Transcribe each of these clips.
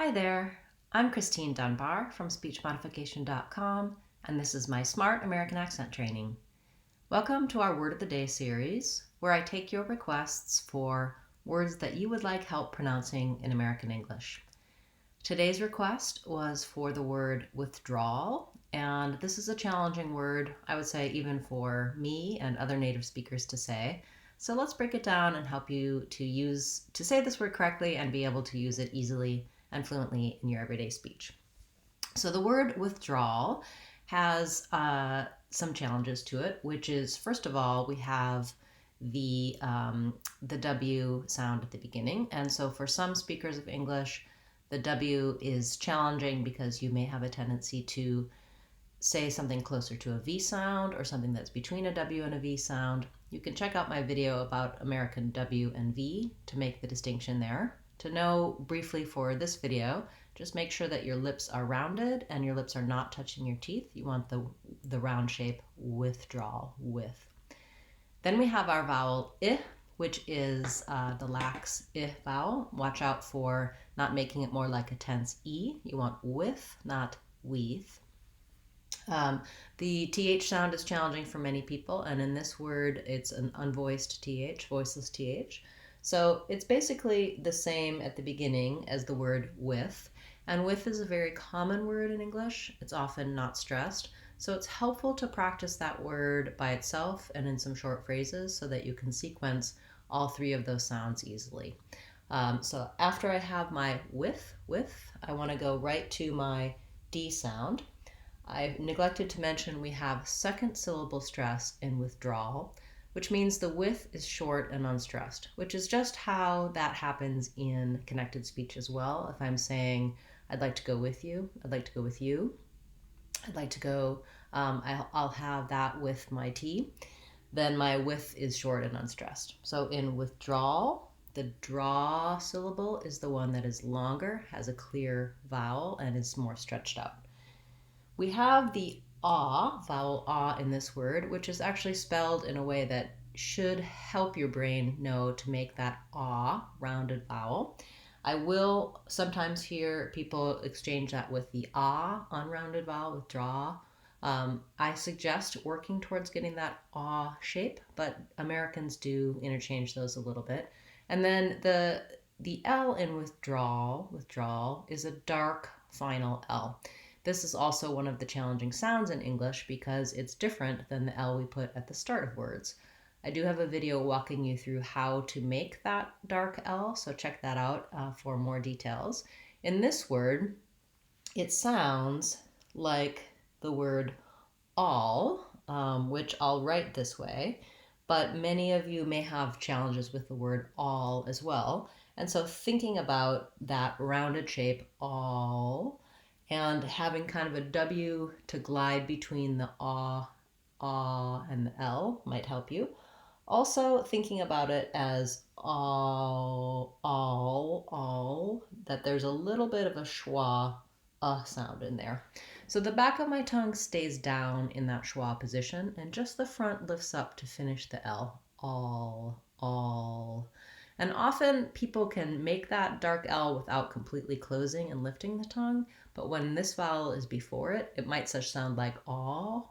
Hi there, I'm Christine Dunbar from SpeechModification.com, and this is my Smart American Accent Training. Welcome to our Word of the Day series, where I take your requests for words that you would like help pronouncing in American English. Today's request was for the word withdrawal, and this is a challenging word, I would say, even for me and other native speakers to say. So let's break it down and help you to say this word correctly and be able to use it easily and fluently in your everyday speech. So the word withdrawal has some challenges to it, which is, first of all, we have the W sound at the beginning. And so for some speakers of English, the W is challenging because you may have a tendency to say something closer to a V sound or something that's between a W and a V sound. You can check out my video about American W and V to make the distinction there. To know briefly for this video, just make sure that your lips are rounded and your lips are not touching your teeth. You want the round shape withdrawal, with. Then we have our vowel I, which is the lax I vowel. Watch out for not making it more like a tense E. You want with, not weeth. The TH sound is challenging for many people, and in this word, it's an unvoiced TH, voiceless TH. So it's basically the same at the beginning as the word with, and with is a very common word in English. It's often not stressed, so it's helpful to practice that word by itself and in some short phrases so that you can sequence all three of those sounds easily. So after I have my with, I want to go right to my D sound. I neglected to mention we have second syllable stress in withdrawal, which means the with is short and unstressed, which is just how that happens in connected speech as well. If I'm saying, I'd like to go with you, I'd like to go with you, I'd like to go, I'll have that with my T, then my with is short and unstressed. So in withdrawal, the draw syllable is the one that is longer, has a clear vowel, and is more stretched out. We have the ah, vowel ah in this word, which is actually spelled in a way that should help your brain know to make that ah rounded vowel. I will sometimes hear people exchange that with the ah unrounded vowel, withdraw. I suggest working towards getting that ah shape, but Americans do interchange those a little bit. And then the L in withdrawal is a dark final L. This is also one of the challenging sounds in English because it's different than the L we put at the start of words. I do have a video walking you through how to make that dark L, so check that out for more details. In this word, it sounds like the word all, which I'll write this way, but many of you may have challenges with the word all as well. And so thinking about that rounded shape, all, and having kind of a W to glide between the ah, and the L might help you. Also thinking about it as all, that there's a little bit of a schwa sound in there. So the back of my tongue stays down in that schwa position, and just the front lifts up to finish the L. All. And often people can make that dark L without completely closing and lifting the tongue, but when this vowel is before it, it might such sound like aw,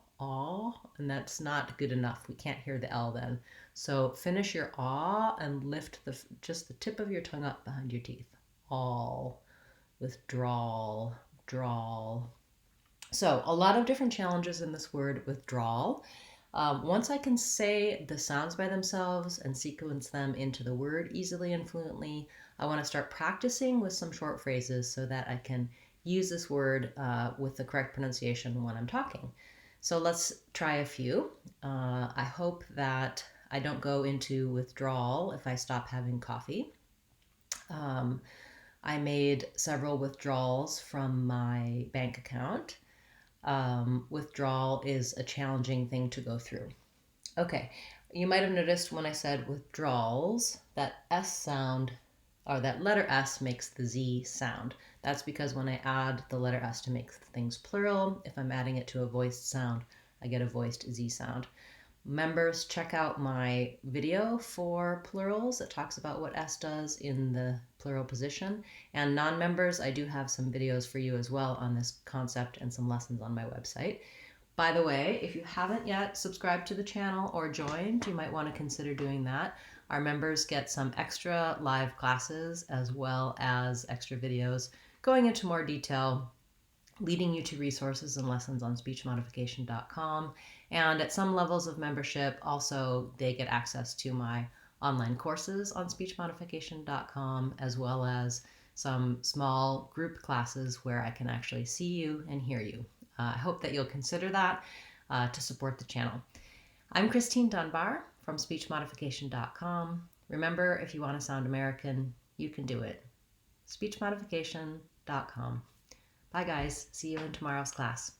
and that's not good enough. We can't hear the L then. So finish your aw and lift just the tip of your tongue up behind your teeth. All, withdrawal, drawl. So a lot of different challenges in this word withdrawal. Once I can say the sounds by themselves and sequence them into the word easily and fluently, I want to start practicing with some short phrases so that I can use this word with the correct pronunciation when I'm talking. So let's try a few. I hope that I don't go into withdrawal if I stop having coffee. I made several withdrawals from my bank account. Withdrawal is a challenging thing to go through. Okay, you might have noticed when I said withdrawals, that S sound, or that letter S makes the Z sound. That's because when I add the letter S to make things plural, if I'm adding it to a voiced sound, I get a voiced Z sound. Members, check out my video for plurals that talks about what S does in the plural position. And non-members, I do have some videos for you as well on this concept and some lessons on my website. By the way, if you haven't yet subscribed to the channel or joined, you might want to consider doing that. Our members get some extra live classes as well as extra videos going into more detail, leading you to resources and lessons on speechmodification.com. And at some levels of membership, also they get access to my online courses on speechmodification.com, as well as some small group classes where I can actually see you and hear you. I hope that you'll consider that to support the channel. I'm Christine Dunbar from speechmodification.com. Remember, if you want to sound American, you can do it. speechmodification.com. Bye guys, see you in tomorrow's class.